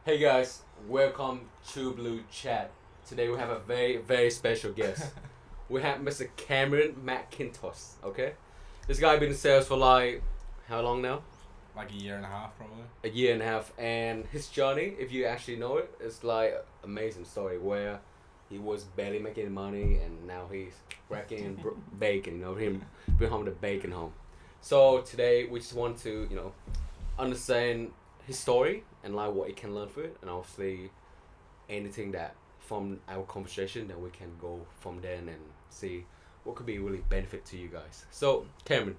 Hey guys, welcome to Blue Chat. Today we have a very special guest. We have Mr. Cameron McIntosh. Okay, this guy been in sales for like how long now? Like a year and a half, probably. A year and a half, and his journey, if you actually know it, is like amazing story where he was barely making money and now he's racking and baking. Him bring home the bacon home. So today we just want to understand his story and like what he can learn from it, and obviously anything that from our conversation that we can go from then and see what could be really benefit to you guys. So Cameron,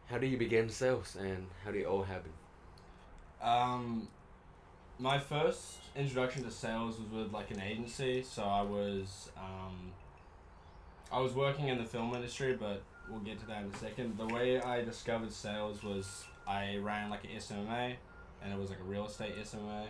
how do you begin sales and how did it all happen? Um, my first introduction to sales was with like an agency. So I was working in the film industry, but we'll get to that in a second. The way I discovered sales was I ran like an SMA, and it was like a real estate SMA.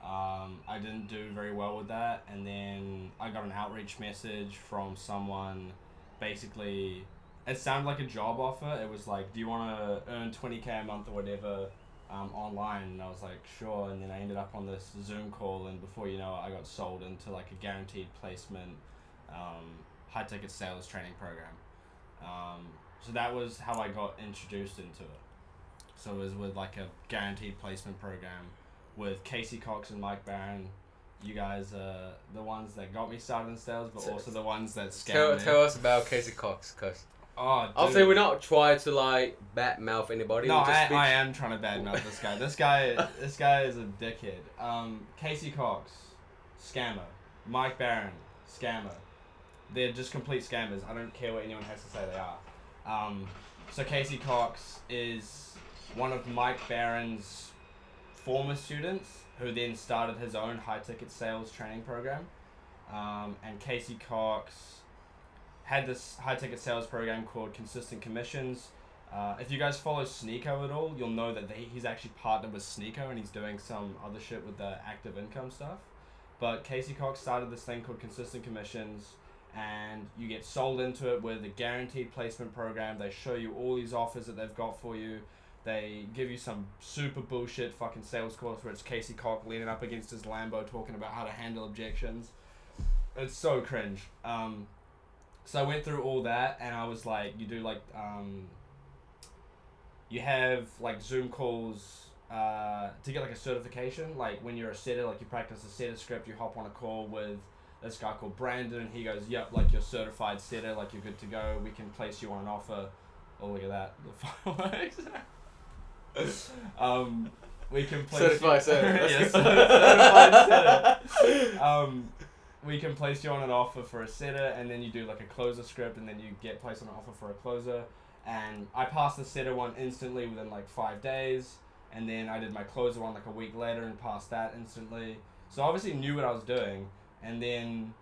I didn't do very well with that, and then I got an outreach message from someone. Basically, it sounded like a job offer. It was like, "Do you want to earn 20K a month or whatever online?" And I was like, "Sure." And then I ended up on this Zoom call, and before you know it, I got sold into like a guaranteed placement, high ticket sales training program. So that was how I got introduced into it. So it was with like a guaranteed placement program with Casey Cox and Mike Barron. You guys are the ones that got me started in sales, but also the ones that Tell, scammed me. tell us about Casey Cox, cause Oh, dude. obviously we're not trying to like bad mouth anybody. No, we just I am trying to badmouth this guy. This guy is a dickhead. Casey Cox, scammer. Mike Barron, scammer. They're just complete scammers. I don't care what anyone has to say they are. So Casey Cox is one of Mike Barron's former students who then started his own high ticket sales training program. And Casey Cox had this high ticket sales program called Consistent Commissions. If you guys follow Sneeko at all, you'll know that he's actually partnered with Sneeko and he's doing some other shit with the active income stuff. But Casey Cox started this thing called Consistent Commissions, and you get sold into it with a guaranteed placement program. They show you all these offers that they've got for you. They give you some super bullshit fucking sales course where it's Casey Cox leaning up against his Lambo talking about how to handle objections. It's so cringe. So I went through all that, and I was like, you do like, you have like Zoom calls to get like a certification. Like when you're a setter, like you practice a setter script, you hop on a call with this guy called Brandon, and he goes, "Yep, like you're certified setter, like you're good to go. We can place you on an offer." Oh, look at that, the fireworks. We can place certified you. setter. Yes, certified setter. We can place you on an offer for a setter, and then you do like a closer script, and then you get placed on an offer for a closer. And I passed the setter one instantly within like 5 days, and then I did my closer one like a week later and passed that instantly. So I obviously knew what I was doing, and then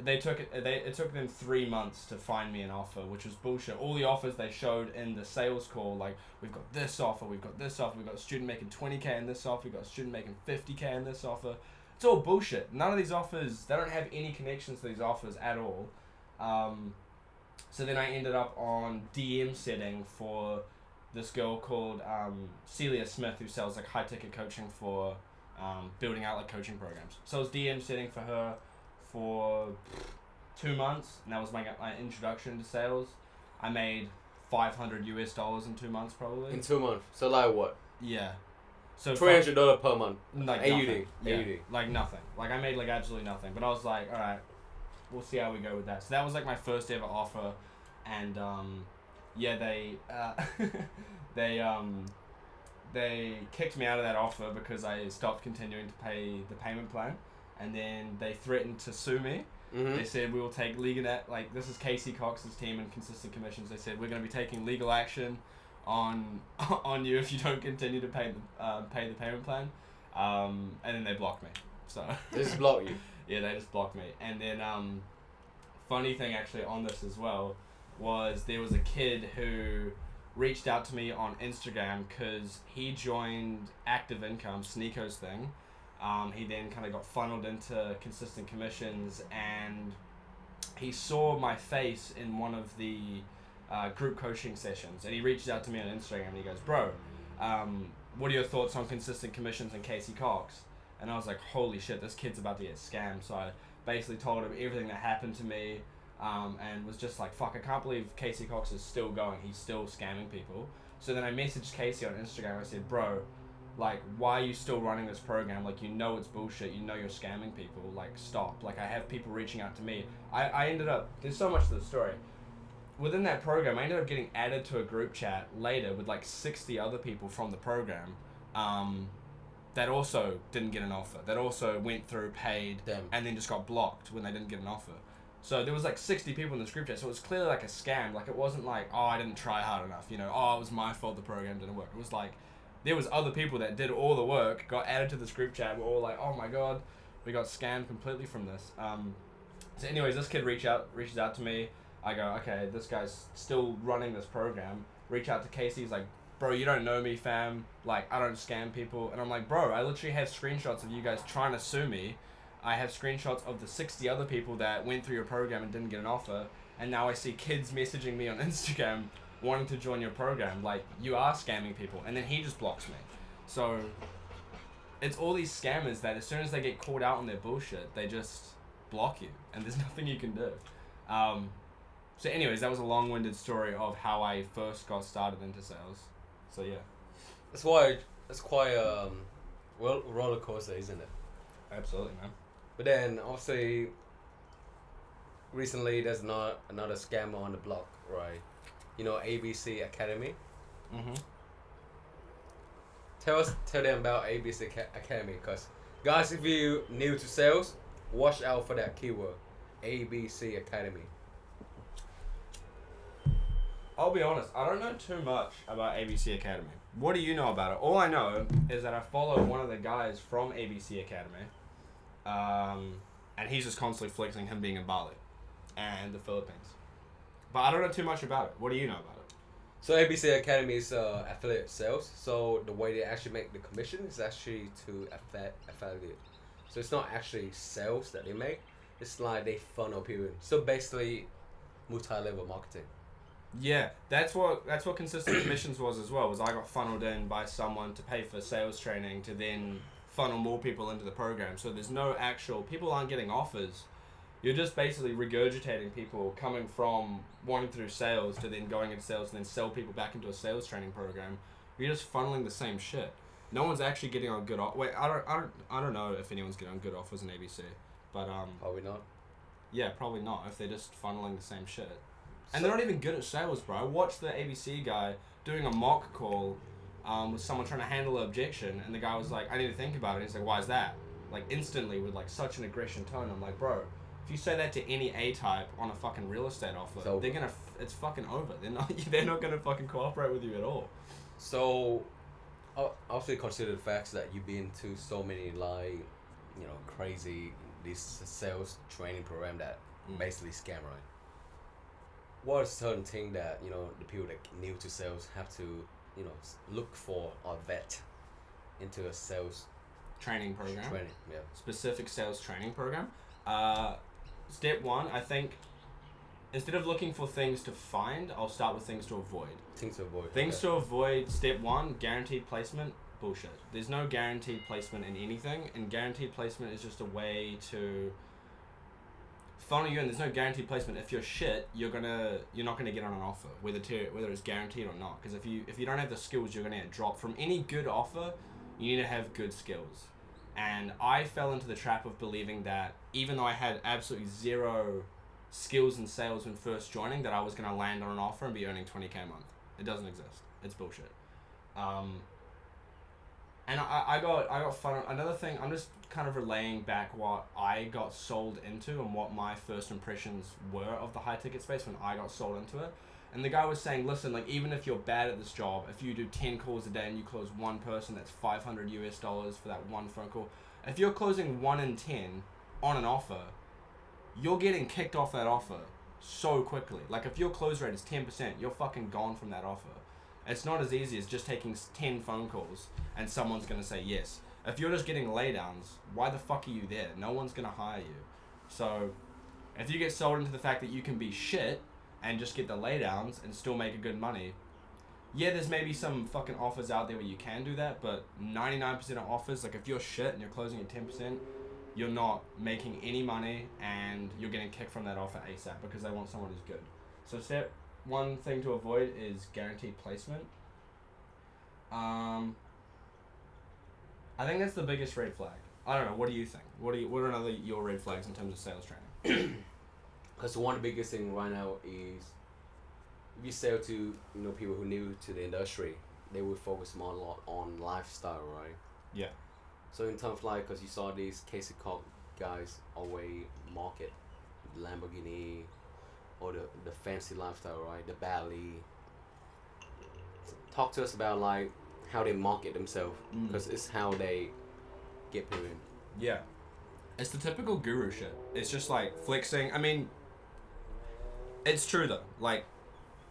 it took them 3 months to find me an offer, which was bullshit. All the offers they showed in the sales call, like, we've got this offer, we've got this offer, we've got a student making 20K in this offer, we've got a student making 50K in this offer. It's all bullshit. None of these offers, they don't have any connections to these offers at all. So then I ended up on DM setting for this girl called Celia Smith, who sells like high ticket coaching for building out like coaching programs. So I was DM setting for her for 2 months, and that was my introduction to sales. I made $500 in 2 months probably. In 2 months. So like what? Yeah. So $300 per month. like AUD. nothing. Yeah, AUD. like nothing. Like I made like absolutely nothing. But I was like, all right, we'll see how we go with that. So that was like my first ever offer, and yeah, they kicked me out of that offer because I stopped continuing to pay the payment plan, and then they threatened to sue me. Mm-hmm. They said, we will take like this is Casey Cox's team and Consistent Commissions. They said, we're going to be taking legal action on you if you don't continue to pay the payment plan, and then they blocked me. So They just block you. yeah, they just blocked me. And then funny thing actually on this as well was there was a kid who reached out to me on Instagram because he joined Active Income, Sneeko's thing. He then kind of got funneled into Consistent Commissions, and he saw my face in one of the group coaching sessions, and he reached out to me on Instagram and he goes, "Bro, what are your thoughts on consistent commissions and Casey Cox? And I was like, holy shit, this kid's about to get scammed. So I basically told him everything that happened to me, and was just like, fuck, I can't believe Casey Cox is still going. He's still scamming people. So then I messaged Casey on Instagram. I said, bro, like, why are you still running this program? Like, you know it's bullshit. You know you're scamming people. Like, stop. Like, I have people reaching out to me. I ended up, there's so much to the story. Within that program, I ended up getting added to a group chat later with like 60 other people from the program, that also didn't get an offer. That also went through, paid, Damn. and then just got blocked when they didn't get an offer. So there was like 60 people in this group chat. So it was clearly like a scam. Like, it wasn't like, oh, I didn't try hard enough. You know, oh, it was my fault the program didn't work. It was like, there was other people that did all the work, got added to this group chat. We're all like, oh my god, we got scammed completely from this. So anyways, this kid reaches out to me. I go, okay, this guy's still running this program. Reach out to Casey. He's like, bro, you don't know me, fam. Like, I don't scam people. And I'm like, bro, I literally have screenshots of you guys trying to sue me. I have screenshots of the 60 other people that went through your program and didn't get an offer. And now I see kids messaging me on Instagram wanting to join your program. Like, you are scamming people. And then he just blocks me. So it's all these scammers that as soon as they get caught out on their bullshit, they just block you. And there's nothing you can do. So anyways, that was a long-winded story of how I first got started into sales. So yeah. That's why it's quite well, roller coaster, isn't it? Absolutely, man. But then obviously recently there's not another scammer on the block, right? You know, ABC Academy. Mm-hmm. Tell them about ABC Academy, cause guys, if you new to sales, watch out for that keyword, ABC Academy. I'll be honest, I don't know too much about ABC Academy. What do you know about it? All I know is that I follow one of the guys from ABC Academy, and he's just constantly flexing him being in Bali and the Philippines. But I don't know too much about it. What do you know about it? So ABC Academy is affiliate sales. So the way they actually make the commission is actually to affiliate. So it's not actually sales that they make. It's like they funnel people in. So basically, multi-level marketing. Yeah, that's what consistent commissions was as well. Was I got funneled in by someone to pay for sales training to then funnel more people into the program. So there's no actual people aren't getting offers. You're just basically regurgitating people coming from wanting to do sales to then going into sales and then sell people back into a sales training program. You're just funneling the same shit. No one's actually getting on good Wait, I don't know if anyone's getting on good offers in ABC, but Probably not. yeah, probably not if they're just funneling the same shit. And they're not even good at sales, bro. I watched the ABC guy doing a mock call with someone trying to handle an objection, and the guy was like, I need to think about it. And he's like, why is that? Like, instantly with like such an aggression tone. I'm like, bro, if you say that to any A-type on a fucking real estate offer, they're gonna, it's fucking over. They're not gonna fucking cooperate with you at all. So, I'll also consider the facts that you've been to so many like, you know, crazy these sales training program that basically scam, right? What is certain thing that, you know, the people that new to sales have to, you know, look for or vet into a sales Training program. yeah. Specific sales training program. Step one, I think, instead of looking for things to find, I'll start with things to avoid. Things to avoid. Things to avoid, step one, guaranteed placement, bullshit. There's no guaranteed placement in anything, and guaranteed placement is just a way to funnel you in. There's no guaranteed placement. If you're shit, you're not gonna get on an offer, whether it's guaranteed or not. Because if you don't have the skills, you're gonna get dropped from any good offer. You need to have good skills. And I fell into the trap of believing that even though I had absolutely zero skills in sales when first joining, that I was gonna land on an offer and be earning $20K a month. It doesn't exist. It's bullshit. And I got fun. Another thing, I'm just kind of relaying back what I got sold into and what my first impressions were of the high ticket space when I got sold into it. And the guy was saying, listen, like, even if you're bad at this job, if you do 10 calls a day and you close one person, that's $500 US for that one phone call. If you're closing 1 in 10 on an offer, you're getting kicked off that offer so quickly. Like, if your close rate is 10%, you're fucking gone from that offer. It's not as easy as just taking 10 phone calls and someone's going to say yes. If you're just getting laydowns, why the fuck are you there? No one's going to hire you. So, if you get sold into the fact that you can be shit and just get the laydowns and still make a good money, yeah, there's maybe some fucking offers out there where you can do that, but 99% of offers, like if you're shit and you're closing at 10%, you're not making any money and you're getting kicked from that offer ASAP because they want someone who's good. So step one thing to avoid is guaranteed placement. I think that's the biggest red flag. I don't know. What do you think? What are another your red flags in terms of sales training? Because one of the biggest thing right now is if you sell to people who new to the industry, they will focus more a lot on lifestyle, right? Yeah. So in terms of like, because you saw these Casey Cock guys always market Lamborghini or the fancy lifestyle, right? The Bally. Talk to us about like how they market themselves, because it's how they get people in. Yeah. It's the typical guru shit. It's just like flexing. I mean, it's true though. Like,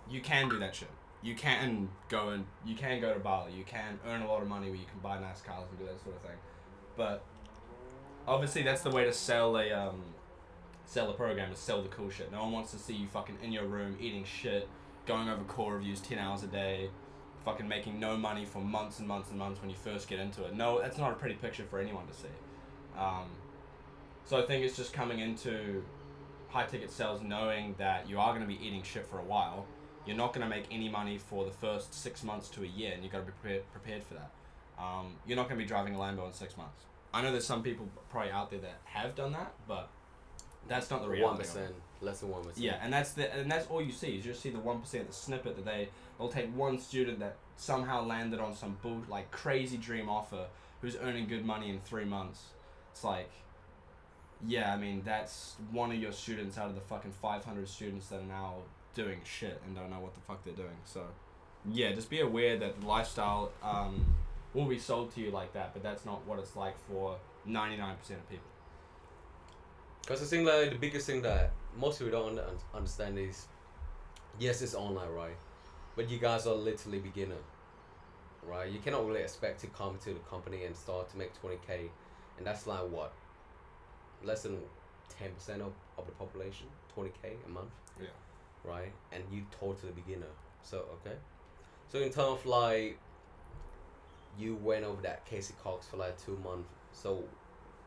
you can do that shit. You can go to Bali. You can earn a lot of money where you can buy nice cars and do that sort of thing. But obviously, that's the way to sell a program, is sell the cool shit. No one wants to see you fucking in your room eating shit, going over core reviews 10 hours a day, fucking making no money for months and months and months when you first get into it. No, that's not a pretty picture for anyone to see. So I think it's just coming into high ticket sales knowing that you are going to be eating shit for a while. You're not going to make any money for the first 6 months to a year, and you've got to be prepared for that. You're not going to be driving a Lambo in 6 months. I know there's some people probably out there that have done that, but that's not the reality. 1%, less than 1%. Yeah, and that's all you see. You just see the 1%, the snippet that they'll take one student that somehow landed on some crazy dream offer who's earning good money in 3 months. It's like, yeah, I mean, that's one of your students out of the fucking 500 students that are now doing shit and don't know what the fuck they're doing. So, yeah, just be aware that the lifestyle will be sold to you like that, but that's not what it's like for 99% of people. Because I think like the biggest thing that most people don't understand is, yes, it's online, right? But you guys are literally beginner, right? You cannot really expect to come to the company and start to make 20K, and that's like what? Less than 10% of the population, 20K a month. Yeah. Right? And you totally beginner. So, okay. So in terms of like, you went over that Casey Cox for like 2 months. So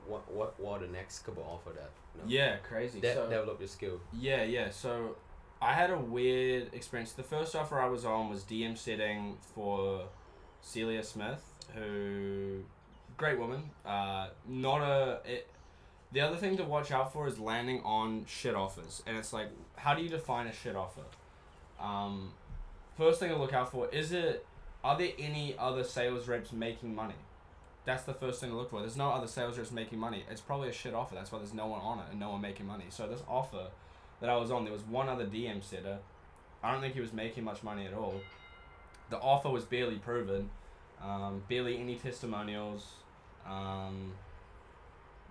what are the next couple offer that? Yeah, crazy. Develop your skill. Yeah. So I had a weird experience. The first offer I was on was DM setting for Celia Smith, who, great woman. The other thing to watch out for is landing on shit offers. And it's like, how do you define a shit offer? First thing to look out for, are there any other sales reps making money? That's the first thing to look for. There's no other sales reps making money. It's probably a shit offer. That's why there's no one on it and no one making money. So this offer that I was on, there was one other DM setter. I don't think he was making much money at all. The offer was barely proven. Barely any testimonials.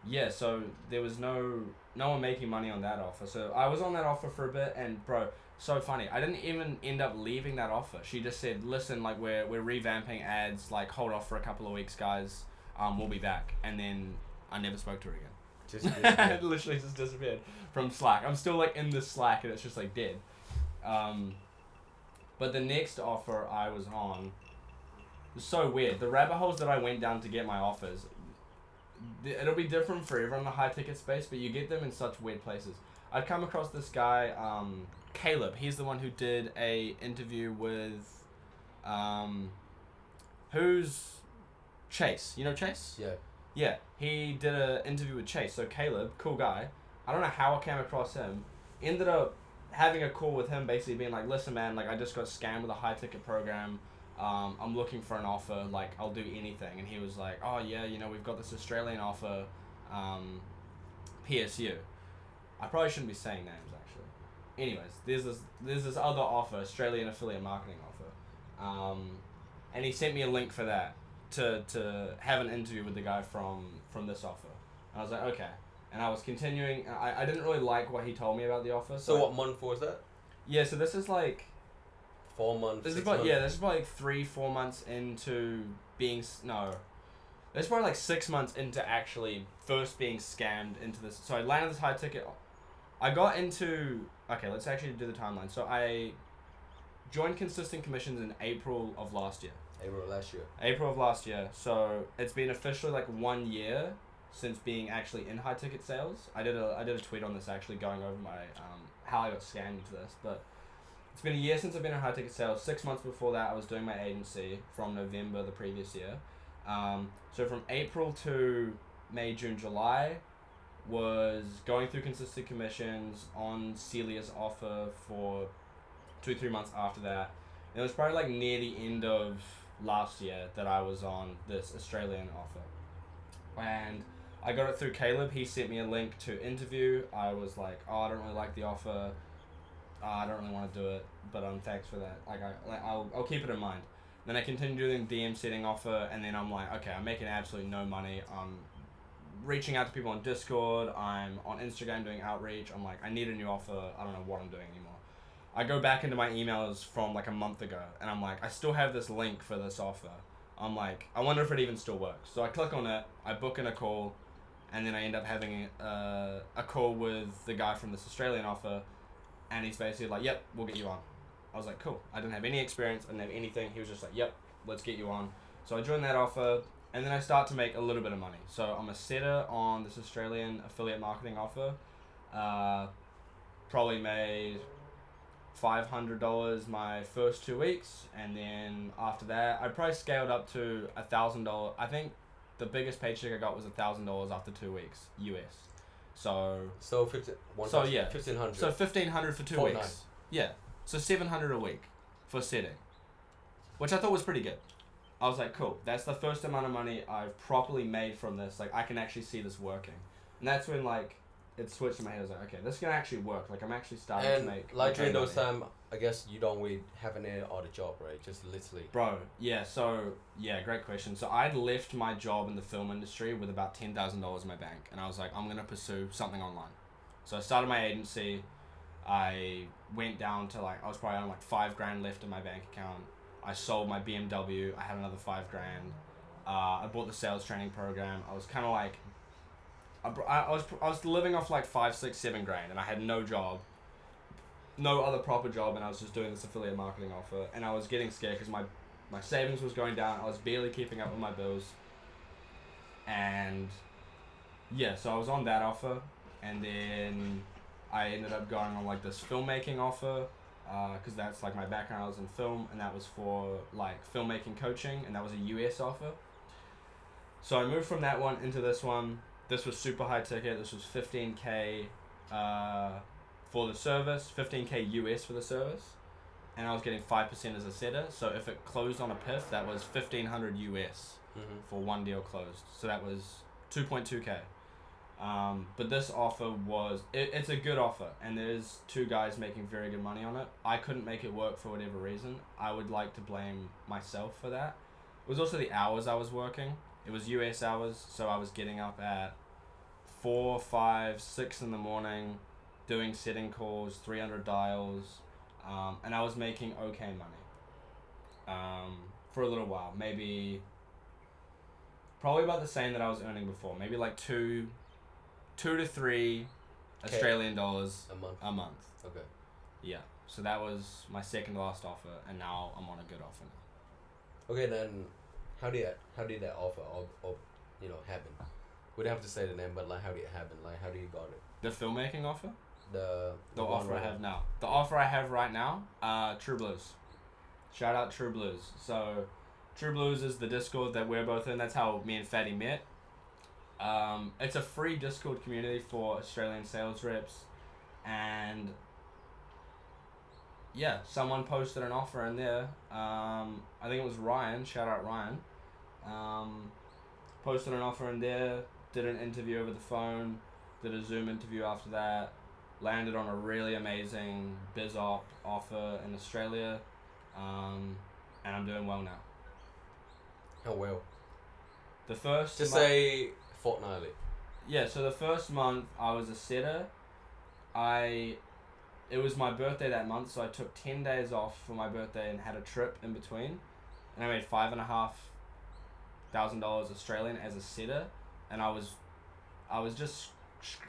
Yeah, so there was no one making money on that offer. So I was on that offer for a bit, and bro, so funny. I didn't even end up leaving that offer. She just said, "Listen, like we're revamping ads. Like hold off for a couple of weeks, guys. We'll be back." And then I never spoke to her again. Just disappeared. Literally just disappeared from Slack. I'm still like in the Slack, and it's just like dead. But the next offer I was on was so weird. The rabbit holes that I went down to get my offers. It'll be different for everyone in the high ticket space, but you get them in such weird places. I'd come across this guy, Caleb. He's the one who did a interview with, who's Chase? You know Chase? Yeah. Yeah, he did an interview with Chase. So Caleb, cool guy. I don't know how I came across him. Ended up having a call with him, basically being like, "Listen, man, like I just got scammed with a high ticket program. I'm looking for an offer, like I'll do anything." And he was like, "Oh yeah, we've got this Australian offer, PSU. I probably shouldn't be saying names actually. Anyways, there's this other offer, Australian affiliate marketing offer. And he sent me a link for that to have an interview with the guy from this offer. And I was like, okay. And I was continuing. I didn't really like what he told me about the offer. So what month was that? Yeah, so this is like 4 months. This is about this is probably like 3-4 months into being this is probably like 6 months into actually first being scammed into this. So I landed this high ticket. I got into let's actually do the timeline. So joined Consistent Commissions in April of last year. April last year. So it's been officially like 1 year since being actually in high ticket sales. I did a tweet on this actually going over my how I got scammed into this, but it's been a year since I've been in high ticket sales. 6 months before that, I was doing my agency from November the previous year. So from April to May, June, July was going through Consistent Commissions on Celia's offer for 2-3 months after that. And it was probably like near the end of last year that I was on this Australian offer. And I got it through Caleb. He sent me a link to interview. I was like, oh, I don't really like the offer. I don't really want to do it, but thanks for that. I'll keep it in mind. Then I continued doing DM setting offer, and then I'm like, okay, I'm making absolutely no money. I'm reaching out to people on Discord. I'm on Instagram doing outreach. I'm like, I need a new offer. I don't know what I'm doing anymore. I go back into my emails from like a month ago, and I'm like, I still have this link for this offer. I'm like, I wonder if it even still works. So I click on it, I book in a call, and then I end up having a call with the guy from this Australian offer, and he's basically like, yep, we'll get you on. I was like, cool. I didn't have any experience, I didn't have anything. He was just like, yep, let's get you on. So I joined that offer, and then I start to make a little bit of money. So I'm a setter on this Australian affiliate marketing offer. Probably made $500 my first 2 weeks, and then after that, I probably scaled up to $1,000. I think the biggest paycheck I got was $1,000 after 2 weeks, US. So 1500. So 1500 for 2 weeks. Yeah. So 700 a week for setting, which I thought was pretty good. I was like, cool. That's the first amount of money I've properly made from this. Like, I can actually see this working, and that's when like it switched in my head. I was like, okay, this can actually work. Like, I'm actually starting to make. And like during those time, I guess you don't really have any other job, right? Just literally. Bro, yeah. So yeah, great question. So I'd left my job in the film industry with about $10,000 in my bank, and I was like, I'm gonna pursue something online. So I started my agency. I went down to like, I was probably on like $5,000 left in my bank account. I sold my BMW. I had another $5,000. I bought the sales training program. I was kind of like, I was living off like 5, 6, 7 grand, and I had no job, no other proper job, and I was just doing this affiliate marketing offer, and I was getting scared because my savings was going down. I was barely keeping up with my bills, and yeah, so I was on that offer, and then I ended up going on like this filmmaking offer, because that's like my background. I was in film, and that was for like filmmaking coaching, and that was a US offer. So I moved from that one into this one. This was super high ticket. This was $15K for the service, $15K US for the service, and I was getting 5% as a setter. So if it closed on a PIF, that was $1,500 US for one deal closed. So that was 2.2K. But this offer was, it's a good offer, and there's 2 guys making very good money on it. I couldn't make it work for whatever reason. I would like to blame myself for that. It was also the hours I was working. It was US hours, so I was getting up at 4, 5, 6 in the morning, doing setting calls, 300 dials, and I was making okay money for a little while. Maybe, probably about the same that I was earning before. Maybe like 2 to 3 Australian dollars a month. Okay. Yeah. So that was my second to last offer, and now I'm on a good offer now. Okay, then how did that offer happen? We don't have to say the name, but like how did it happen? Like how do you got it? The filmmaking offer? The offer I have now. The offer I have right now, True Blues. Shout out True Blues. So True Blues is the Discord that we're both in. That's how me and Fatty met. It's a free Discord community for Australian sales reps, and yeah, someone posted an offer in there. I think it was Ryan. Shout out Ryan. Posted an offer in there. Did an interview over the phone. Did a Zoom interview after that. Landed on a really amazing biz op offer in Australia, and I'm doing well now. How well? The first. Just say fortnightly. Yeah, so the first month I was a setter. It was my birthday that month, so I took 10 days off for my birthday and had a trip in between, and I made $5,500 Australian as a setter, and I was just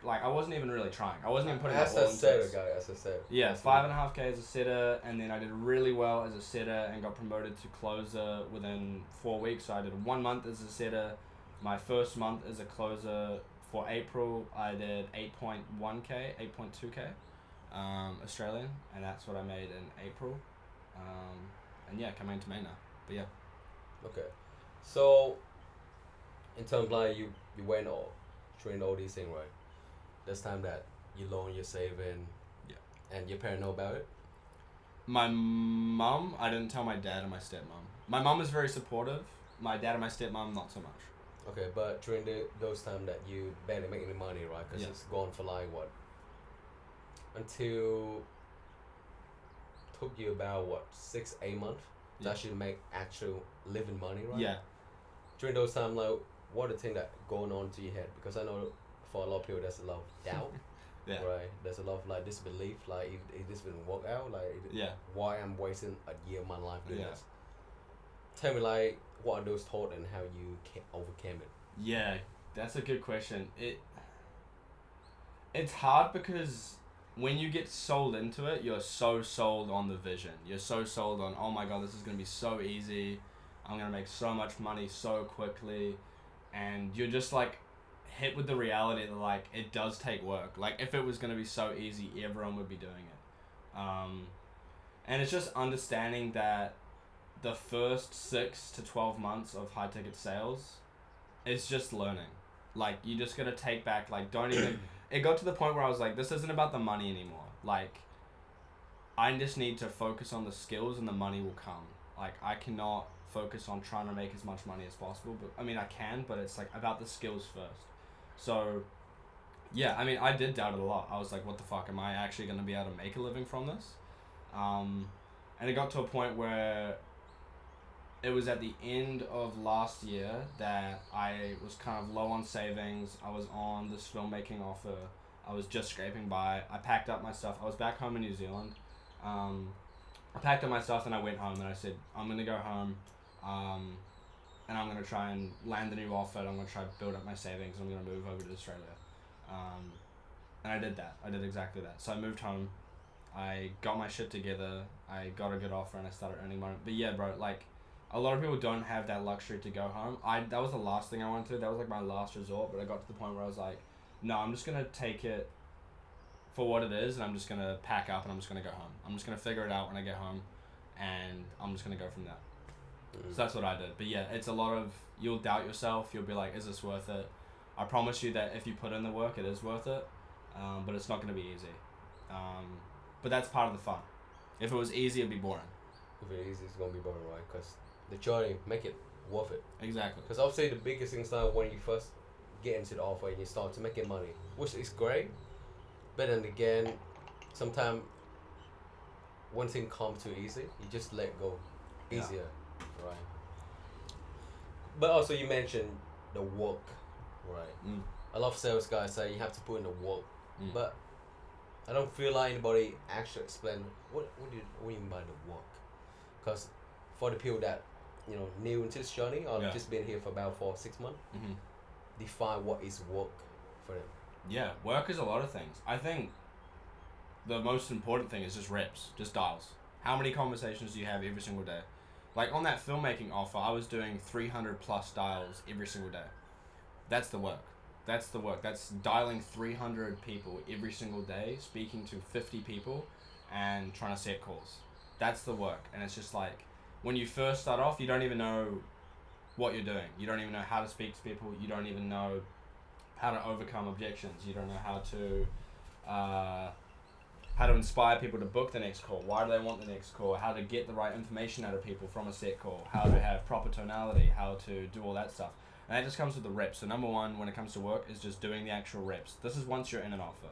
like I wasn't even really trying. I wasn't even putting As my all a into setter, this. guy, as a setter. Yeah, 5.5K as a setter, and then I did really well as a setter and got promoted to closer within 4 weeks. So I did 1 month as a setter. My first month as a closer for April, I did 8.1K, 8.2K, Australian, and that's what I made in April. And yeah, coming to May now. But yeah. Okay. So, in terms like you went all, trained all these things, right? This time that you loan, you're saving, Yeah. and your parent know about it. My mum, I didn't tell my dad and my stepmom. My mum is very supportive. My dad and my stepmom, not so much. Okay, but during those time that you barely make any money, right? Because Yeah. it's gone for like what? Until took you about what 6-8 months to Yeah. actually make actual living money, right? Yeah. During those time, like what are the things that going on to your head? Because I know for a lot of people there's a lot of doubt, Yeah. right? There's a lot of like disbelief, like if this didn't work out, like Yeah. why I'm wasting a year of my life doing Yeah. this. Tell me like what are those thoughts and how you overcame it. Yeah, that's a good question. It's hard because when you get sold into it, you're so sold on the vision. You're so sold on, oh my god, this is gonna be so easy. I'm gonna make so much money so quickly, and you're just like hit with the reality that like it does take work. Like if it was gonna be so easy, everyone would be doing it. And it's just understanding that the first 6 to 12 months of high ticket sales is just learning. Like you just gotta take back. Like don't even. It got to the point where I was like, this isn't about the money anymore. Like, I just need to focus on the skills and the money will come. Like, I cannot focus on trying to make as much money as possible. But I mean, I can, but it's like about the skills first. So, yeah, I mean, I did doubt it a lot. I was like, what the fuck? Am I actually going to be able to make a living from this? And it got to a point where it was at the end of last year that I was kind of low on savings. I was on this filmmaking offer. I was just scraping by. I packed up my stuff. I was back home in New Zealand. I packed up my stuff and I went home and I said, I'm going to go home and I'm going to try and land the new offer. I'm going to try to build up my savings. I'm going to move over to Australia. And I did that. I did exactly that. So I moved home. I got my shit together. I got a good offer and I started earning money. But yeah, bro, like, a lot of people don't have that luxury to go home. That was the last thing I wanted to. That was like my last resort. But I got to the point where I was like, no, I'm just gonna take it for what it is, and I'm just gonna pack up and I'm just gonna go home. I'm just gonna figure it out when I get home, and I'm just gonna go from there. So that's what I did. But yeah, it's a lot of you'll doubt yourself. You'll be like, is this worth it? I promise you that if you put in the work, it is worth it. But it's not gonna be easy. But that's part of the fun. If it was easy, it'd be boring. If it's easy, it's gonna be boring, right? Because the journey make it worth it. Exactly. Because I'll say the biggest thing is now when you first get into the offer and you start to making money, which is great, but then again, sometimes one thing comes too easy, you just let go easier, right? But also you mentioned the work, right? A lot of sales guys say you have to put in the work, but I don't feel like anybody actually explain what do you mean by the work, because for the people that new into this journey or just been here for about 4 or 6 months, define what is work for them. Yeah, work is a lot of things. I think the most important thing is just reps, just dials. How many conversations do you have every single day? Like on that filmmaking offer, I was doing 300 plus dials every single day. That's the work. That's the work. That's dialing 300 people every single day, speaking to 50 people and trying to set calls. That's the work. And it's just like, when you first start off, you don't even know what you're doing. You don't even know how to speak to people. You don't even know how to overcome objections. You don't know how to inspire people to book the next call. Why do they want the next call? How to get the right information out of people from a set call. How to have proper tonality. How to do all that stuff. And that just comes with the reps. So number one, when it comes to work, is just doing the actual reps. This is once you're in an offer.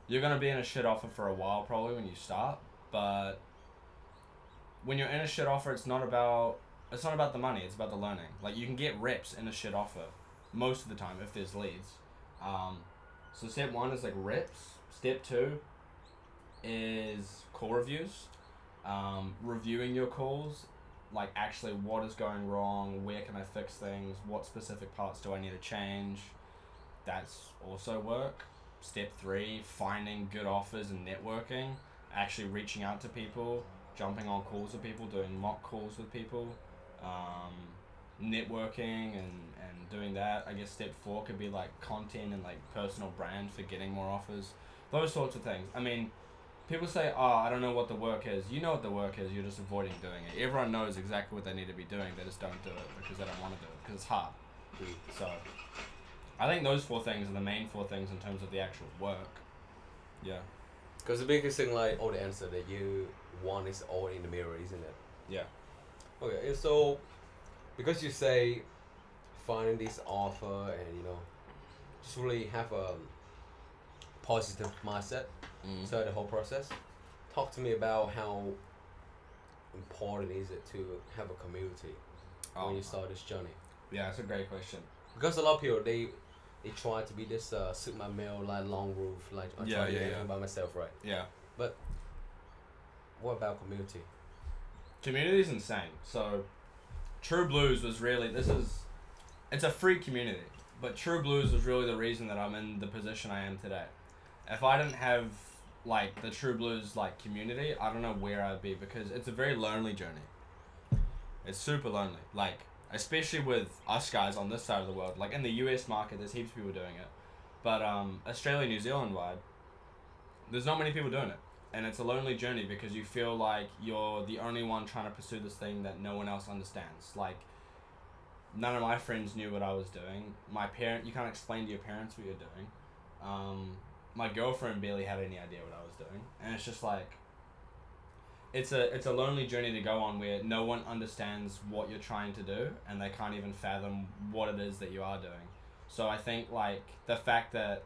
You're going to be in a shit offer for a while probably when you start, but when you're in a shit offer, it's not about the money, it's about the learning. Like, you can get reps in a shit offer most of the time if there's leads. So step one is like reps. Step two is call reviews. Reviewing your calls, like actually what is going wrong, where can I fix things, what specific parts do I need to change. that's also work. Step 3, finding good offers and networking, actually reaching out to people, jumping on calls with people, doing mock calls with people, networking and doing that. I guess step 4 could be like content and like personal brand for getting more offers, those sorts of things. I mean, people say, oh, I don't know what the work is. You know what the work is, you're just avoiding doing it. Everyone knows exactly what they need to be doing, they just don't do it because they don't want to do it, because it's hard. So, I think those 4 things are the main 4 things in terms of the actual work. Yeah. Because the biggest thing, like, all the answer that you want is all in the mirror, isn't it? Yeah. Okay, and so, because you say finding this offer and, you know, just really have a positive mindset throughout the whole process, talk to me about how important is it to have a community when you start this journey? Yeah, that's a great question. Because a lot of people, they try to be this Sigma male, like long roof, like I'm trying to do everything by myself, right? Yeah. But what about community? Community's insane. So, True Blues was really, it's a free community, but True Blues was really the reason that I'm in the position I am today. If I didn't have, like, the True Blues, like, community, I don't know where I'd be, because it's a very lonely journey. It's super lonely. Like, especially with us guys on this side of the world. Like, in the US market, there's heaps of people doing it. But Australia, New Zealand wide, there's not many people doing it. And it's a lonely journey because you feel like you're the only one trying to pursue this thing that no one else understands. Like, none of my friends knew what I was doing. You can't explain to your parents what you're doing. My girlfriend barely had any idea what I was doing. And it's just like, it's a lonely journey to go on where no one understands what you're trying to do and they can't even fathom what it is that you are doing. So I think, like, the fact that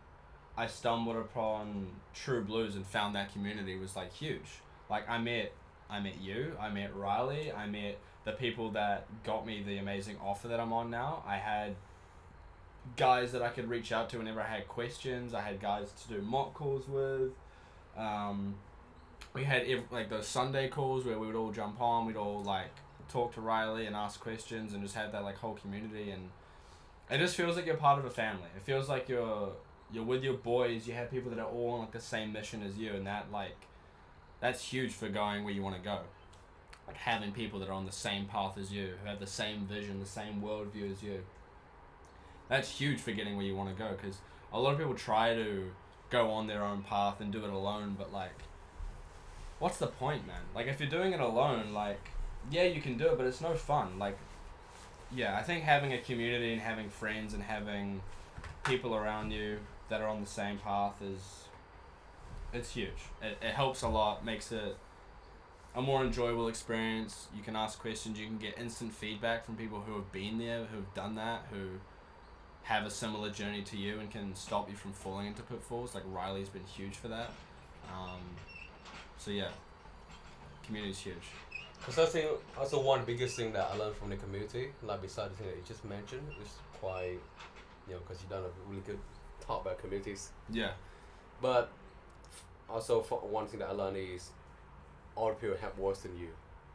I stumbled upon True Blues and found that community was, like, huge. Like, I met you, I met Riley, I met the people that got me the amazing offer that I'm on now. I had guys that I could reach out to whenever I had questions. I had guys to do mock calls with. We had like those Sunday calls where we would all jump on, we'd all like talk to Riley and ask questions and just have that like whole community, and it just feels like you're part of a family. It feels like you're with your boys, you have people that are all on like the same mission as you, and that's huge for going where you want to go. Like having people that are on the same path as you, who have the same vision, the same worldview as you. That's huge for getting where you want to go, because a lot of people try to go on their own path and do it alone, but like, what's the point, man? Like, if you're doing it alone, like, yeah, you can do it, but it's no fun. Like, yeah, I think having a community and having friends and having people around you that are on the same path it's huge. It helps a lot, makes it a more enjoyable experience. You can ask questions, you can get instant feedback from people who have been there, who've done that, who have a similar journey to you and can stop you from falling into pitfalls. Like, Riley's been huge for that. So yeah, community's huge. Because I think also one biggest thing that I learned from the community, like besides the thing that you just mentioned, is quite, you know, because you've done a really good talk about communities. Yeah. But also, one thing that I learned is all the people have worse than you,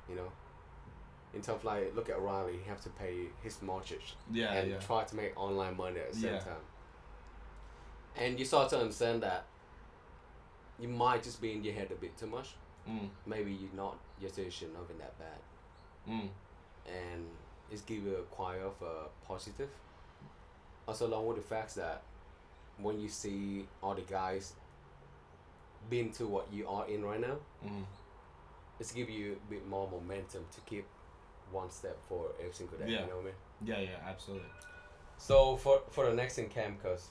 you know. In terms of like, look at Riley, he have to pay his mortgage and try to make online money at the same time. And you start to understand that you might just be in your head a bit too much. Maybe your situation not been that bad. And it's give you a quite of a positive. Also along with the fact that when you see all the guys being to what you are in right now, it's give you a bit more momentum to keep one step forward every single day. You know what I mean? Yeah, absolutely. So for the next in camp, because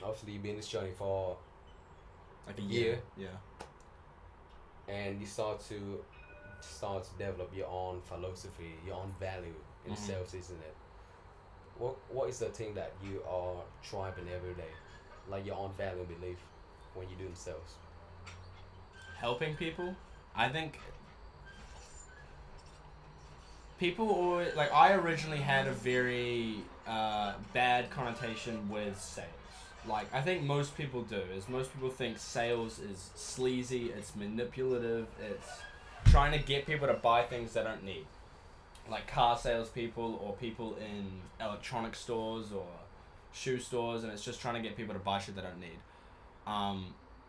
obviously you've been in this journey for like a year. Yeah. And you start to develop your own philosophy, your own value in sales, isn't it? What is the thing that you are striving every day, like your own value and belief when you're doing sales? Helping people. I think people always, like, I originally had a very bad connotation with sales. Like, I think most people do, is most people think sales is sleazy, it's manipulative, it's trying to get people to buy things they don't need. Like car salespeople or people in electronic stores or shoe stores, and it's just trying to get people to buy shit they don't need.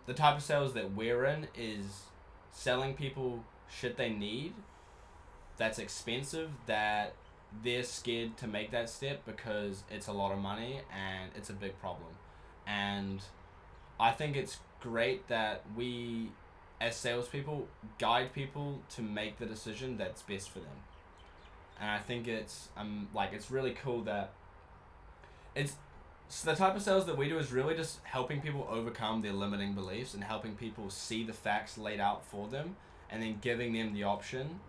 The type of sales that we're in is selling people shit they need that's expensive, that they're scared to make that step because it's a lot of money and it's a big problem. And I think it's great that we, as salespeople, guide people to make the decision that's best for them. And I think it's it's really cool that it's so the type of sales that we do is really just helping people overcome their limiting beliefs and helping people see the facts laid out for them, and then giving them the option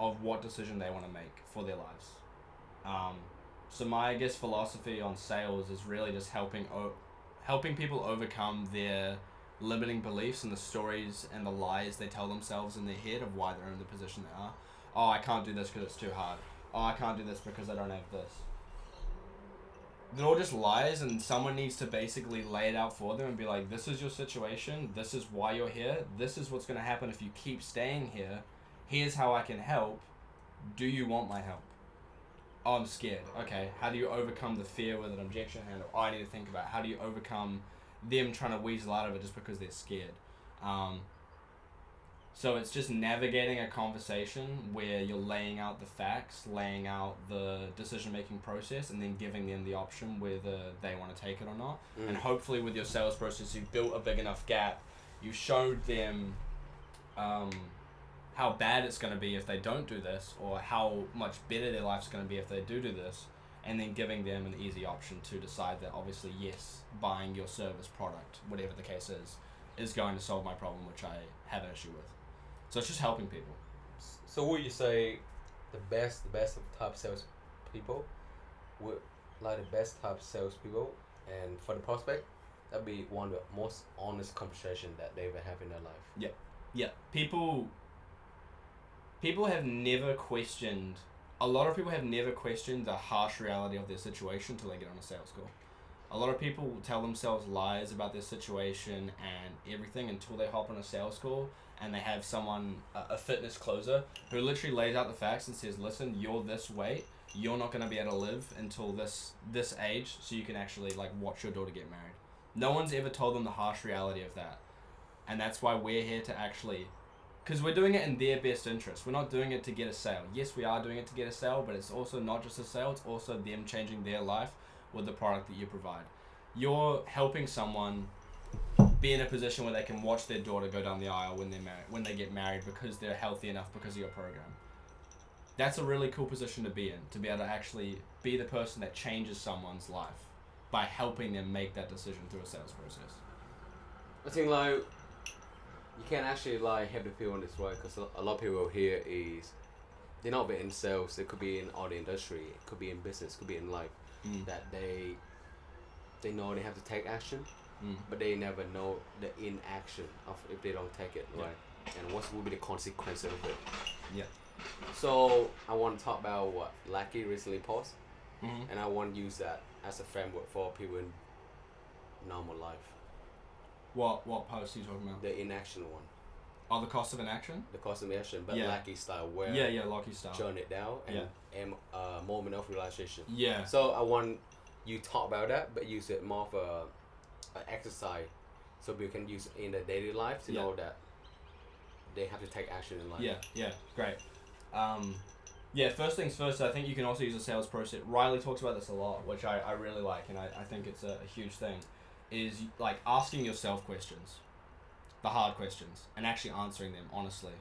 of what decision they want to make for their lives. So my, I guess, philosophy on sales is really just helping people overcome their limiting beliefs and the stories and the lies they tell themselves in their head of why they're in the position they are. Oh, I can't do this because it's too hard. Oh, I can't do this because I don't have this. They're all just lies, and someone needs to basically lay it out for them and be like, this is your situation, this is why you're here, this is what's going to happen if you keep staying here, here's how I can help, do you want my help? Oh, I'm scared. Okay, how do you overcome the fear with an objection handle? Oh, I need to think about how do you overcome them trying to weasel out of it just because they're scared. So it's just navigating a conversation where you're laying out the facts, laying out the decision-making process, and then giving them the option whether they want to take it or not. And hopefully with your sales process, you've built a big enough gap. You showed them how bad it's going to be if they don't do this, or how much better their life's going to be if they do this, and then giving them an easy option to decide that obviously, yes, buying your service, product, whatever the case is going to solve my problem, which I have an issue with. So it's just helping people. So would you say the best of type sales people, would like the best type sales people, and for the prospect, that'd be one of the most honest conversation that they ever have in their life. Yeah. People have never questioned. A lot of people have never questioned the harsh reality of their situation until they get on a sales call. A lot of people will tell themselves lies about their situation and everything until they hop on a sales call and they have someone, a fitness closer, who literally lays out the facts and says, listen, you're this weight, you're not going to be able to live until this age, so you can actually watch your daughter get married. No one's ever told them the harsh reality of that. And that's why we're here to actually, because we're doing it in their best interest. We're not doing it to get a sale. Yes, we are doing it to get a sale, but it's also not just a sale, it's also them changing their life with the product that you provide. You're helping someone be in a position where they can watch their daughter go down the aisle when they get married because they're healthy enough because of your program. That's a really cool position to be in, to be able to actually be the person that changes someone's life by helping them make that decision through a sales process. I think you can actually help the people in this way, because a lot of people here is they're not in sales. It could be in all the industry, it could be in business, it could be in life. That they know they have to take action, but they never know the inaction of if they don't take it, right? And what will be the consequence of it. Yeah. So I want to talk about what Lucky recently posted, and I want to use that as a framework for people in normal life. What post are you talking about? The inaction one. Oh, the cost of inaction? The cost of inaction, but Lucky style, where Lucky style. Turn it down and moment of realization. Yeah. So I want you talk about that, but use it more for an exercise, so people can use it in their daily life to know that they have to take action in life. Yeah, great. First things first, I think you can also use a sales process. Riley talks about this a lot, which I really like, and I think it's a huge thing, is asking yourself questions, the hard questions, and actually answering them honestly.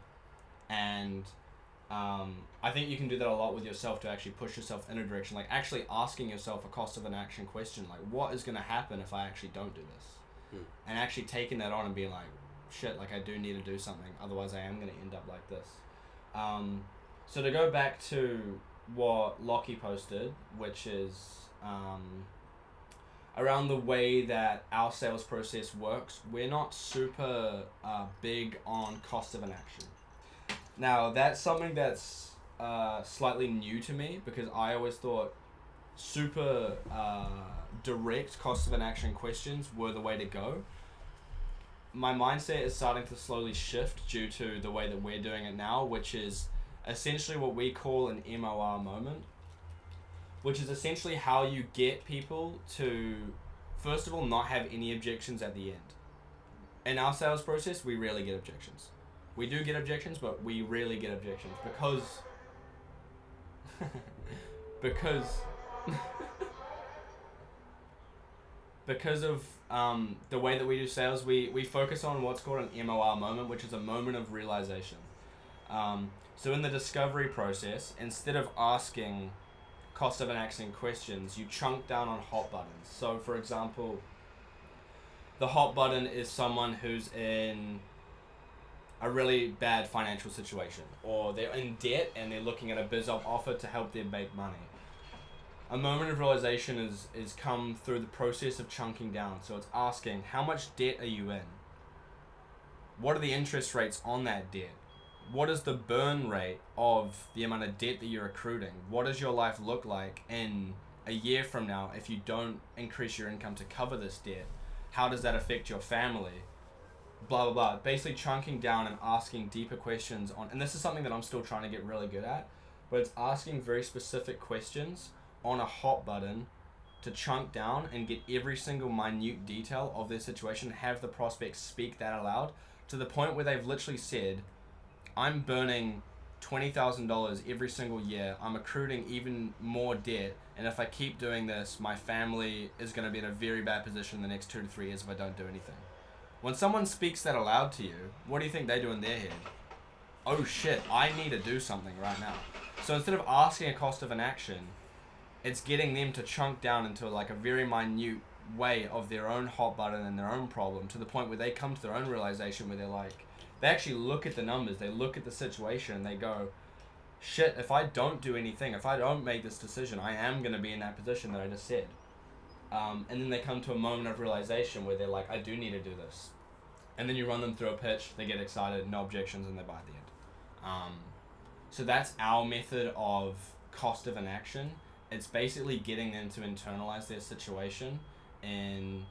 And I think you can do that a lot with yourself to actually push yourself in a direction, actually asking yourself a cost of an action question, what is going to happen if I actually don't do this? And actually taking that on and being shit, I do need to do something, otherwise I am going to end up like this. So to go back to what Lockie posted, which is around the way that our sales process works, we're not super big on cost of an action. Now, that's something that's slightly new to me, because I always thought super direct cost of an action questions were the way to go. My mindset is starting to slowly shift due to the way that we're doing it now, which is essentially what we call an MOR moment. which is essentially how you get people to, first of all, not have any objections at the end. In our sales process, we rarely get objections. We do get objections, but we rarely get objections because because of the way that we do sales, we focus on what's called an MOR moment, which is a moment of realization. So in the discovery process, instead of asking cost of an action questions, you chunk down on hot buttons. So for example, the hot button is someone who's in a really bad financial situation, or they're in debt and they're looking at a biz op offer to help them make money. A moment of realization is come through the process of chunking down. So it's asking, how much debt are you in? What are the interest rates on that debt? What is the burn rate of the amount of debt that you're accruing? What does your life look like in a year from now if you don't increase your income to cover this debt? How does that affect your family? Blah, blah, blah. Basically chunking down and asking deeper questions on, and this is something that I'm still trying to get really good at, but it's asking very specific questions on a hot button to chunk down and get every single minute detail of their situation, have the prospect speak that aloud to the point where they've literally said, I'm burning $20,000 every single year, I'm accruing even more debt, and if I keep doing this, my family is going to be in a very bad position in the next 2 to 3 years if I don't do anything. When someone speaks that aloud to you, what do you think they do in their head? Oh shit, I need to do something right now. So instead of asking a cost of an action, it's getting them to chunk down into like a very minute way of their own hot button and their own problem, to the point where they come to their own realization where they're like, they actually look at the numbers, they look at the situation, and they go, shit, if I don't do anything, if I don't make this decision, I am going to be in that position that I just said. And then they come to a moment of realization where they're like, I do need to do this. And then you run them through a pitch, they get excited, no objections, and they buy at the end. So that's our method of cost of an action. It's basically getting them to internalize their situation in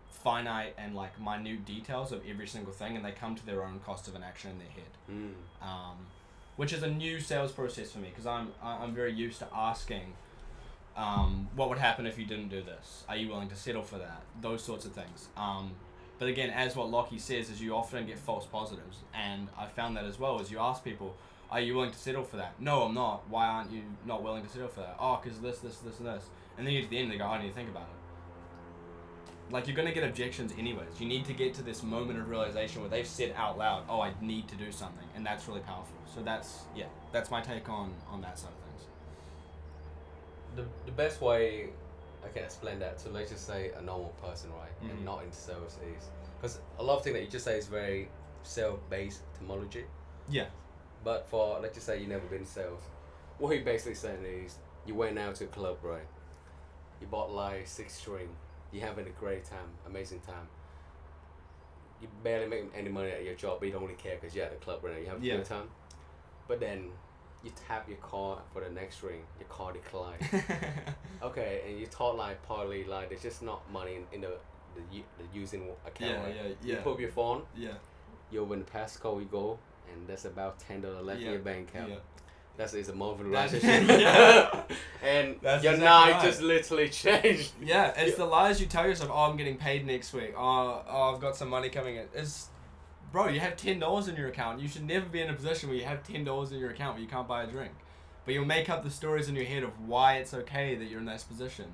finite and like minute details of every single thing, and they come to their own cost of an action in their head. Which is a new sales process for me, because I'm very used to asking, what would happen if you didn't do this? Are you willing to settle for that? Those sorts of things. But again, as what Lockie says, is you often get false positives, and I found that as well. As you ask people, are you willing to settle for that? No, I'm not. Why aren't you not willing to settle for that? Oh, because this, and this. And then you get to the end, they go, I need to think about it. Like, you're going to get objections anyways. You need to get to this moment of realization where they've said out loud, oh, I need to do something. And that's really powerful. So that's my take on that side of things. The best way I can explain that to, let's just say, a normal person, right? And not in sales is, because a lot of things that you just say is very sales-based terminology. Yeah. But for, let's just say you never been in sales, what you're basically saying is, you went out to a club, right? You bought like 6 string. You're having a great time, amazing time. You barely make any money at your job, but you don't really care because you're at the club right now. You have a good time. But then you tap your card for the next ring, your card declined. Okay, and you thought like partly like there's just not money in the using account. Right? You put up your phone. You open the passcode, you go, and that's about $10 left in your bank account. That's a moment of realization. And that's your night just literally changed. Yeah, it's the lies you tell yourself. Oh, I'm getting paid next week. Oh, I've got some money coming in. Bro, you have $10 in your account. You should never be in a position where you have $10 in your account where you can't buy a drink. But you'll make up the stories in your head of why it's okay that you're in this position.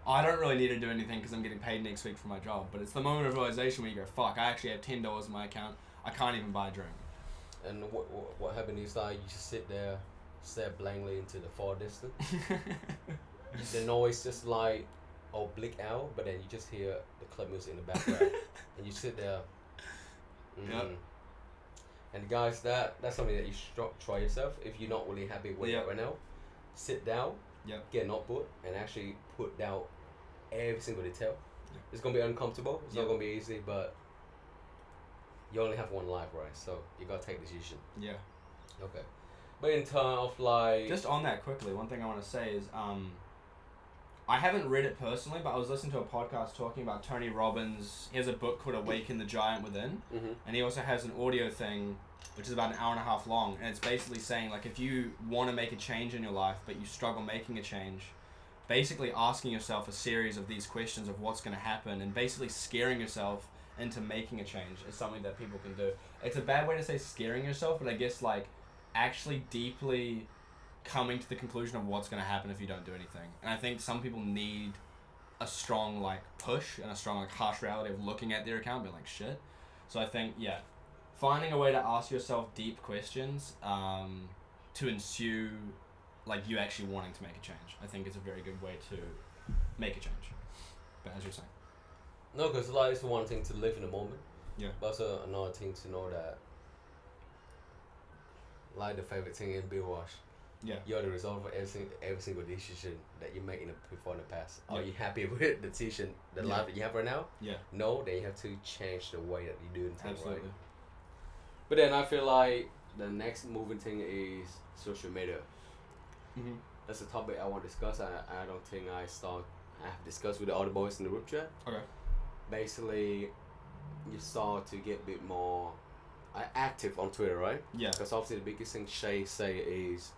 Oh, I don't really need to do anything because I'm getting paid next week for my job. But it's the moment of realization where you go, fuck, I actually have $10 in my account. I can't even buy a drink. And what happened is like you just sit there, stare blankly into the far distance. The noise just like oblique out, but then you just hear the club music in the background, and you sit there. And guys, that's something that you should try yourself if you're not really happy with it right now. Sit down, get a notebook, and actually put down every single detail. It's gonna be uncomfortable. It's not gonna be easy, but you only have one life, right? So you gotta take decision. Yeah. Okay. But in terms of like... Just on that quickly, one thing I want to say is, I haven't read it personally, but I was listening to a podcast talking about Tony Robbins. He has a book called Awaken the Giant Within. And he also has an audio thing, which is about an hour and a half long. And it's basically saying, like, if you want to make a change in your life, but you struggle making a change, basically asking yourself a series of these questions of what's going to happen and basically scaring yourself into making a change is something that people can do. It's a bad way to say scaring yourself, but I guess like actually deeply coming to the conclusion of what's going to happen if you don't do anything. And I think some people need a strong like push and a strong like harsh reality of looking at their account and being like shit. So I think finding a way to ask yourself deep questions to ensue like you actually wanting to make a change, I think is a very good way to make a change. But as you're saying, No, because like it's one thing to live in the moment. Yeah. But also another thing to know that, like the favorite thing in Bill Wash, you're the result of every single decision that you make before in the past. Are you happy with the decision, the life that you have right now? Yeah. No, then you have to change the way that you do things. Absolutely. Right? But then I feel like the next moving thing is social media. Mm-hmm. That's a topic I want to discuss. I don't think I have discussed with the other boys in the group chat. Okay. Basically, you start to get a bit more active on Twitter, right? Yeah. Because obviously the biggest thing Shay say is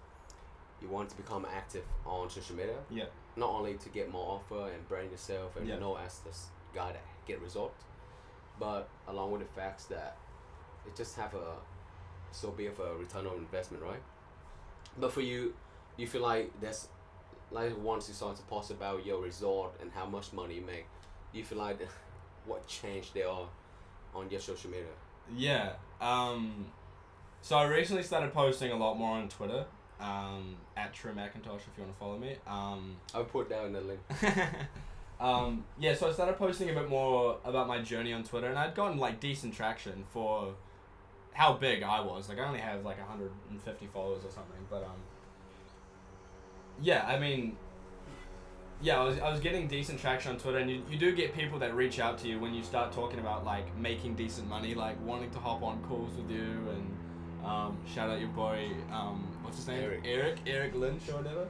you want to become active on social media. Yeah. Not only to get more offer and brand yourself and know as this guy that get results, but along with the facts that it just have so big of a return on investment, right? But for you feel like there's like once you start to post about your result and how much money you make, do you feel like what change there are on your social media? Yeah. So I recently started posting a lot more on Twitter. At True Macintosh if you want to follow me. I'll put down the link. So I started posting a bit more about my journey on Twitter, and I'd gotten like decent traction for how big I was. Like I only have like 150 followers or something, but I was getting decent traction on Twitter, and you do get people that reach out to you when you start talking about like making decent money, like wanting to hop on calls with you, and shout out your boy, what's his name? Eric Lynch or whatever.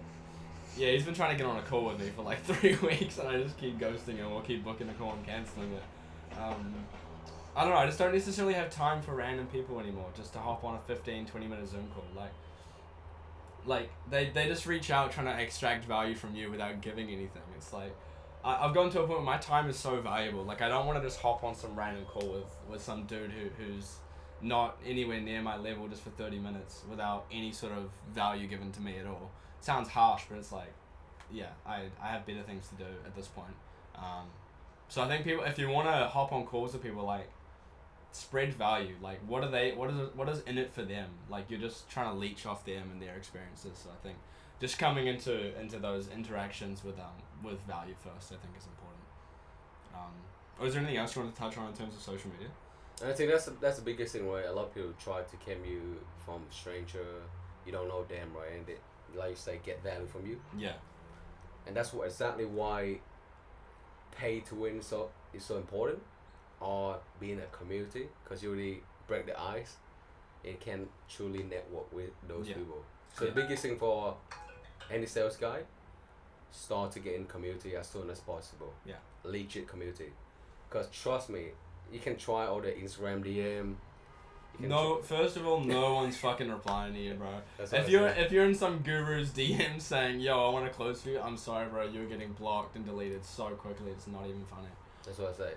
Yeah, he's been trying to get on a call with me for like 3 weeks, and I just keep ghosting him or keep booking a call and cancelling it. I don't know, I just don't necessarily have time for random people anymore, just to hop on a 15-20 minute Zoom call. Like they just reach out trying to extract value from you without giving anything. It's like, I've gotten to a point where my time is so valuable. Like I don't want to just hop on some random call with some dude who's not anywhere near my level just for 30 minutes without any sort of value given to me at all. Sounds harsh, but it's like, I have better things to do at this point. So I think people, if you want to hop on calls with people, like, spread value. Like, what is in it for them? Like, you're just trying to leech off them and their experiences. So I think just coming into those interactions with value first, I think is important. Is there anything else you want to touch on in terms of social media? And I think that's the biggest thing, right? A lot of people try to cam you from a stranger, you don't know them, right? And they, like you say, get value from you. Yeah. And that's exactly why pay to win is so important, or being a community, because you really break the ice and can truly network with those people. So the biggest thing for any sales guy, start to get in community as soon as possible. Yeah. Legit community. Because trust me, you can try all the Instagram DM. First of all, no one's fucking replying to you, bro. If you're in some guru's DM saying, yo, I want to close for you, I'm sorry, bro, you're getting blocked and deleted so quickly, it's not even funny. That's what I say.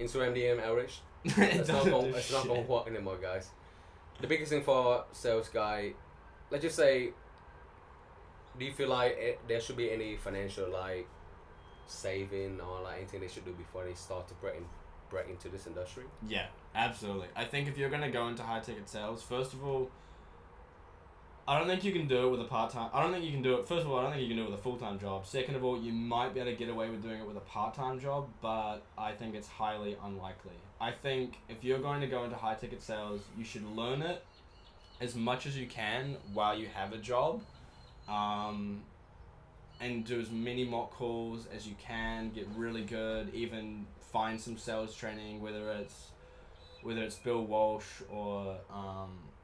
Instagram DM average. It's not going to work anymore, guys. The biggest thing for sales guy, let's just say, do you feel like there should be any financial like saving or like anything they should do before they start to break into this industry? Yeah, absolutely. I think if you're going to go into high ticket sales, first of all, I don't think you can do it with a part-time. I don't think you can do it. First of all, I don't think you can do it with a full-time job. Second of all, you might be able to get away with doing it with a part-time job, but I think it's highly unlikely. I think if you're going to go into high ticket sales, you should learn it as much as you can while you have a job, and do as many mock calls as you can. Get really good. Even find some sales training, whether it's Bill Walsh or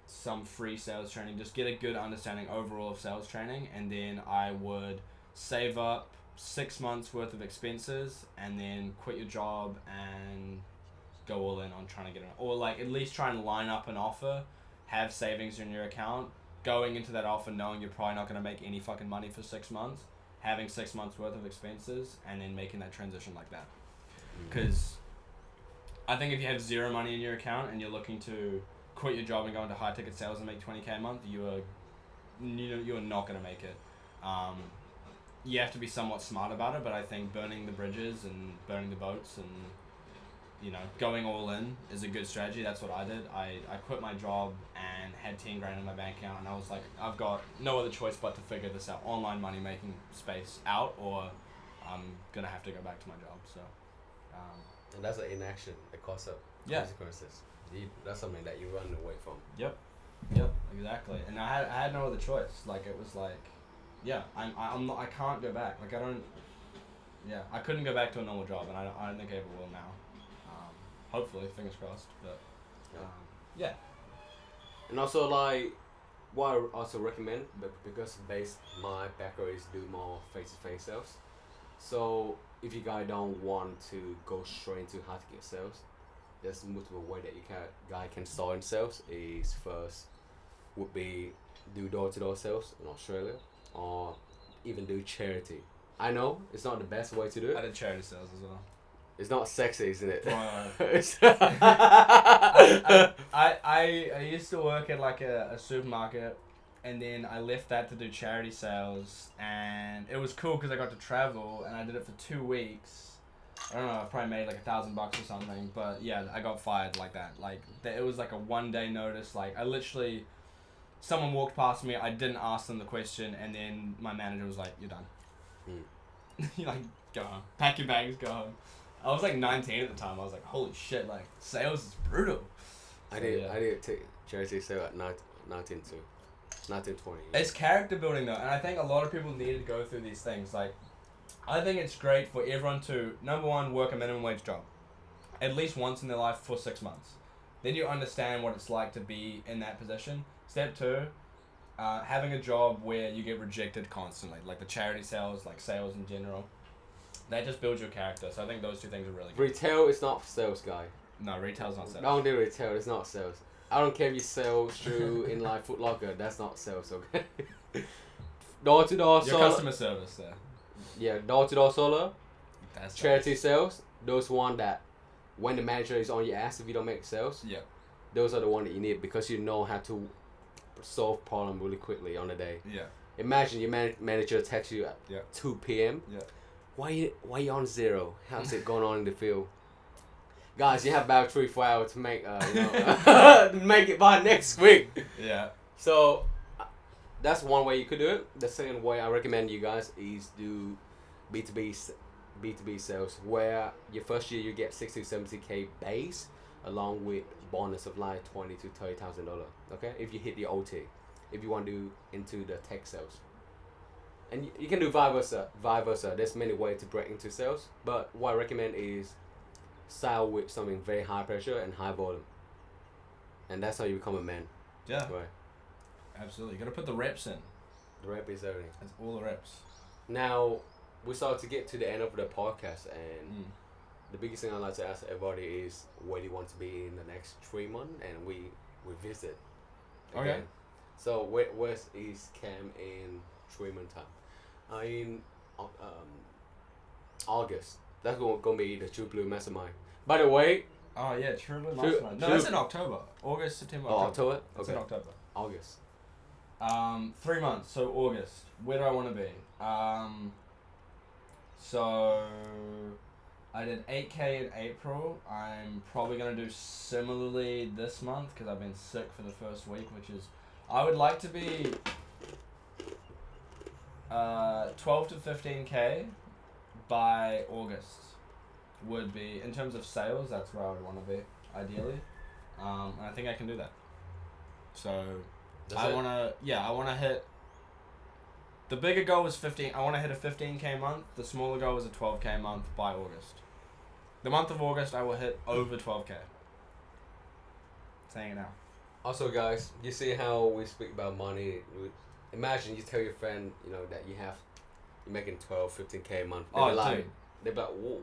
some free sales training. Just get a good understanding overall of sales training, and then I would save up 6 months worth of expenses and then quit your job and go all in on trying to get or like at least try and line up an offer, have savings in your account, going into that offer knowing you're probably not going to make any fucking money for 6 months, having 6 months worth of expenses and then making that transition like that. Because I think if you have zero money in your account and you're looking to quit your job and go into high ticket sales and make 20K a month, you are not going to make it. You have to be somewhat smart about it, but I think burning the bridges and burning the boats and going all in is a good strategy. That's what I did. I quit my job and had 10 grand in my bank account, and I was like, I've got no other choice but to figure this out, online money making space out, or I'm gonna have to go back to my job. So and that's an inaction, the cost of consequences. That's something that you run away from. Yep, exactly. And I had no other choice. Like, it was like, I'm not, I can't go back. Like, I couldn't go back to a normal job, and I don't think I ever will now. Hopefully, fingers crossed. But yeah. And also, like, what I also recommend, because my background is do more face-to-face sales. So if you guys don't want to go straight into hard to get sales, there's multiple way that guy can start in sales. Is first would be do door-to-door sales in Australia, or even do charity. I know it's not the best way to do it. I did charity sales as well. It's not sexy, isn't it? I used to work at like a supermarket, and then I left that to do charity sales, and it was cool because I got to travel, and I did it for 2 weeks. I don't know, I probably made like $1,000 or something, but yeah, I got fired like that. Like, it was like a 1-day notice. Like, someone walked past me, I didn't ask them the question, and then my manager was like, "You're done." You like, go home, pack your bags, go home. I was like 19 at the time. I was like, holy shit, like, sales is brutal. I did take charity sale at 19 too. 19, 20. It's character building though, and I think a lot of people need to go through these things. Like, I think it's great for everyone to, number one, work a minimum wage job. At least once in their life for 6 months. Then you understand what it's like to be in that position. Step 2, having a job where you get rejected constantly. Like the charity sales, like sales in general. That just builds your character. So I think those two things are really good. Retail is not sales, guy. No, retail's not sales. Don't do retail. It's not sales. I don't care if you sell shoe in like Foot Locker. That's not sales, okay? Door to door solar. Your customer service there. Yeah, door to door solar. That's charity sales. Those one that when the manager is on your ass if you don't make sales. Yeah. Those are the one that you need because you know how to solve problem really quickly on the day. Yeah. Imagine your manager texts you at 2 p.m. Yeah. Why you on zero? How's it going on in the field? Guys, you have about 3-4 hours to make make it by next week. Yeah. So that's one way you could do it. The second way I recommend you guys is do B2B sales, where your first year you get 60 to 70K base along with bonus of like $20,000 to $30,000. Okay, if you hit the OT, if you want to do into the tech sales. And you can do vice versa. There's many ways to break into sales, but what I recommend is start with something very high pressure and high volume. And that's how you become a man. Yeah. Right. Absolutely. You got to put the reps in. The rep is everything. It's all the reps. Now, we start to get to the end of the podcast, and the biggest thing I'd like to ask everybody is where do you want to be in the next 3 months, and we visit. Again. Okay. So where is Cam in 3 months time? In August. That's going to be the True Blue Mastermind. By the way. Oh yeah, True Blue Mastermind. No, that's in October. August, September, October. October? Okay. It's in October. August. 3 months. So August. Where do I want to be? So I did 8K in April. I'm probably going to do similarly this month because I've been sick for the first week, which is, I would like to be 12 to 15K by August would be, in terms of sales, that's where I would want to be, ideally. And I think I can do that. So I want to hit, the bigger goal is 15, I want to hit a 15K month. The smaller goal is a 12K month by August. The month of August, I will hit over 12K. Saying it now. Also, guys, you see how we speak about money. Imagine you tell your friend, that you're making 12, 15K a month. They're like, whoa.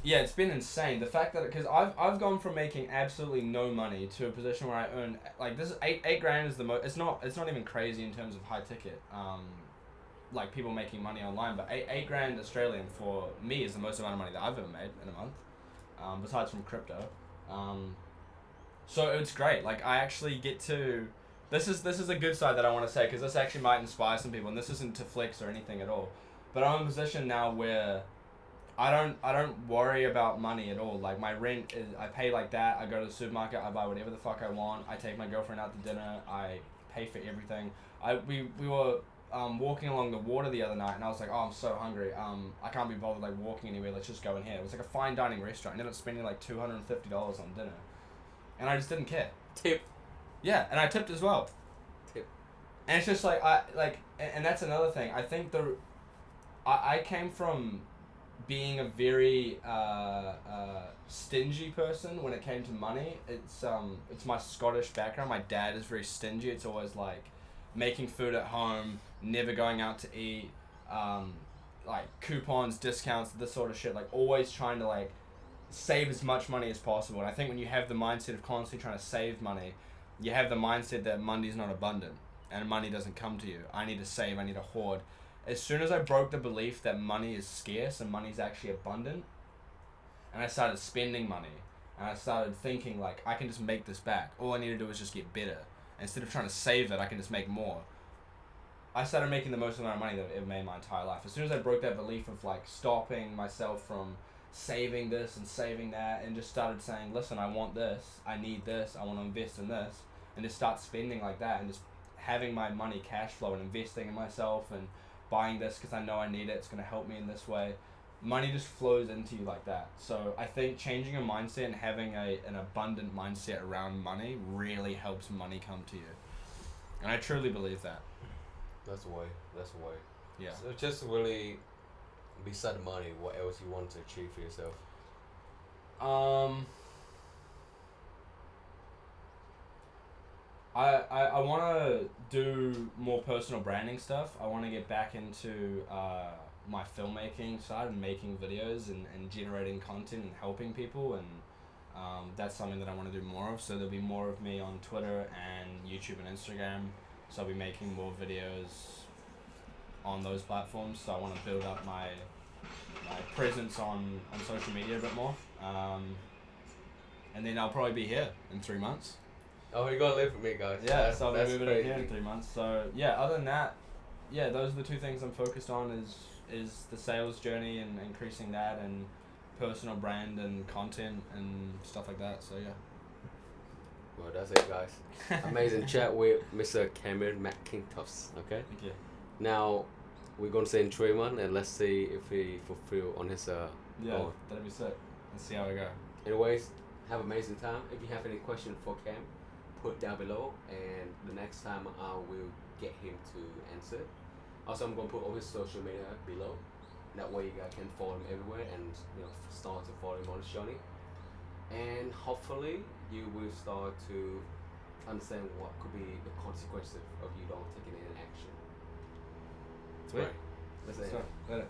Yeah, it's been insane. The fact that, because I've gone from making absolutely no money to a position where I earn, like, this is eight grand is the most. It's not even crazy in terms of high ticket. like people making money online, but eight grand Australian for me is the most amount of money that I've ever made in a month, besides from crypto. So it's great. Like I actually get to. This is a good side that I want to say, because this actually might inspire some people, and this isn't to flex or anything at all. But I'm in a position now where I don't worry about money at all. Like my rent is, I pay like that. I go to the supermarket, I buy whatever the fuck I want. I take my girlfriend out to dinner. I pay for everything. We were walking along the water the other night, and I was like, oh, I'm so hungry. I can't be bothered like walking anywhere. Let's just go in here. It was like a fine dining restaurant. I ended up spending like $250 on dinner, and I just didn't care. Tip. Yeah, and I tipped as well. Tip. And it's just like and that's another thing. I think I came from being a very stingy person when it came to money. It's my Scottish background. My dad is very stingy. It's always like making food at home, never going out to eat, like coupons, discounts, this sort of shit. Like always trying to like save as much money as possible. And I think when you have the mindset of constantly trying to save money, you have the mindset that money's not abundant and money doesn't come to you. I need to save, I need to hoard. As soon as I broke the belief that money is scarce and money's actually abundant, and I started spending money, and I started thinking like, I can just make this back. All I need to do is just get better. Instead of trying to save it, I can just make more. I started making the most amount of money that I've ever made in my entire life. As soon as I broke that belief of like stopping myself from saving this and saving that, and just started saying, listen, I want this, I need this, I want to invest in this, and just start spending like that, and just having my money cash flow and investing in myself and buying this because I know I need it, it's going to help me in this way. Money just flows into you like that. So I think changing your mindset and having an abundant mindset around money really helps money come to you. And I truly believe that. That's the way. That's the way. Yeah. So just really, beside money, what else you want to achieve for yourself? I want to do more personal branding stuff. I want to get back into my filmmaking side and making videos and generating content and helping people, and that's something that I want to do more of. So there'll be more of me on Twitter and YouTube and Instagram. So I'll be making more videos on those platforms. So I want to build up my presence on social media a bit more. And then I'll probably be here in 3 months. Oh, you're gonna live with me, guys. Yeah, so I'll be that's moving crazy. in here in 3 months. So yeah, other than that, yeah, those are the two things I'm focused on is the sales journey and increasing that, and personal brand and content and stuff like that. So yeah. Well, that's it, guys. Amazing chat with Mr. Cameron McIntosh. Okay. Thank you. Now we're gonna say in 3 months, and let's see if he fulfill on his Yeah, goal. that'd be sick. Let's see how we go. Anyways, have an amazing time. If you have any question for Cam, put down below, and the next time I will get him to answer. Also, I'm gonna put all his social media below. That way you guys can follow him everywhere and start to follow him on his journey. And hopefully you will start to understand what could be the consequences of you don't taking any action. Sweet. Right. That's it. So, later.